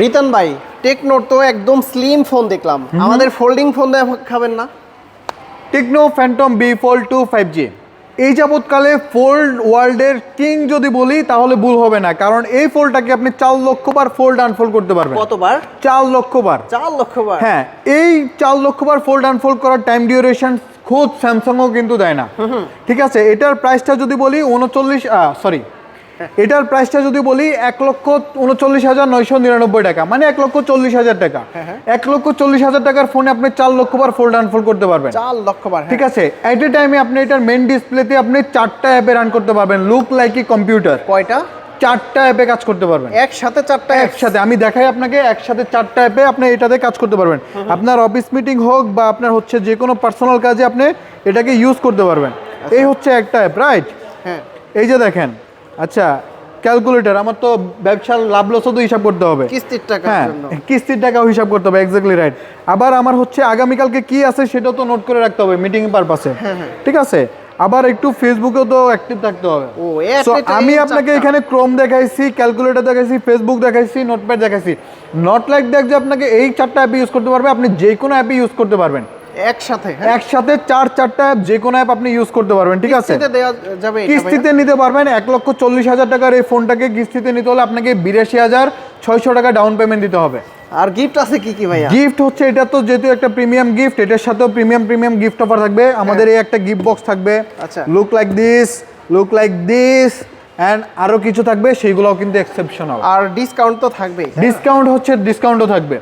রিতন ভাই, টেকনোর তো একদম স্লিম ফোন দেখলাম, আমাদের ফোল্ডিং ফোন দেখাবেন না? Techno Phantom B fold 2 5G এই যাবৎকালে ফোল্ড ওয়ার্ল্ডের কিং যদি বলি তাহলে ভুল হবে না, কারণ এই ফোল্ডটাকে আপনি 4 লক্ষ বার ফোল্ড আনফোল্ড করতে পারবেন। কতবার? 4 লক্ষ বার। 4 লক্ষ বার? হ্যাঁ, এই 4 লক্ষ বার ফোল্ড আনফোল্ড করার টাইম ডিউরেশন খোদ স্যামসাংও কিন্তু দেয় না। ঠিক আছে, এটার প্রাইসটা যদি বলি এটার প্রাইসটা যদি বলি 1,39,999 টাকা, মানে 1,40,000 টাকা। 1,40,000 টাকার ফোনে আপনি 4 লক্ষ বার ফোল্ড আনফোল্ড করতে পারবেন। 4 লক্ষ বার, ঠিক আছে, এট এ টাইমে আপনি এটার মেন ডিসপ্লেতে আপনি 4টা অ্যাপে রান করতে পারবেন, লুক লাইক এ কম্পিউটার। কয়টা? 4টা অ্যাপে কাজ করতে পারবেন একসাথে 4টা? একসাথে আমি দেখাই আপনাকে, একসাথে 4টা অ্যাপে আপনি এটাতে কাজ করতে পারবেন। আপনার অফিস মিটিং হোক বা আপনার হচ্ছে যে কোনো পার্সোনাল কাজে আপনি এটাকে ইউজ করতে পারবেন। এই হচ্ছে একটা অ্যাপ, রাইট? হ্যাঁ। এই যে দেখেন, আচ্ছা ক্যালকুলেটর, আমার তো ব্যবসার লাভ লসও তো হিসাব করতে হবে, কিস্তির টাকার হ্যাঁ জন্য। কিস্তির টাকাও হিসাব করতে হবে, এক্স্যাক্টলি রাইট। আবার আমার হচ্ছে আগামীকালকে কি আছে সেটাও তো নোট করে রাখতে হবে মিটিং পারপাসে। ঠিক আছে, আবার একটু ফেসবুকেও তো অ্যাক্টিভ থাকতে হবে। So, আমি আপনাকে এখানে ক্রোম দেখাইছি, ক্যালকুলেটর দেখাইছি, ফেসবুক দেখাইছি, নোটপ্যাড দেখাইছি। নট লাইক দ্যাট যে আপনাকে এই 4টা অ্যাপ ইউজ করতে পারবে, আপনি যে কোনো অ্যাপে ইউজ করতে পারবেন একসাথে? একসাথে 4টা অ্যাপ যে কোনো অ্যাপ আপনি ইউজ করতে পারবেন। ঠিক আছে, কিস্তিতে দেওয়া যাবে? কিস্তিতে নিতে পারবেন। 1,40,000 টাকার এই ফোনটাকে কিস্তিতে নিতে হলে আপনাকে 82,600 টাকা ডাউন পেমেন্ট দিতে হবে। আর গিফট আছে কি কি ভাইয়া? গিফট হচ্ছে, এটা তো যেহেতু একটা প্রিমিয়াম গিফট, এটার সাথেও প্রিমিয়াম গিফট অফার থাকবে। আমাদের এই একটা গিফট বক্স থাকবে, আচ্ছা। লুক লাইক দিস এন্ড আরো কিছু থাকবে, সেইগুলোও কিন্তু এক্সেপশনাল। আর ডিসকাউন্ট তো থাকবেই? ডিসকাউন্টও থাকবে।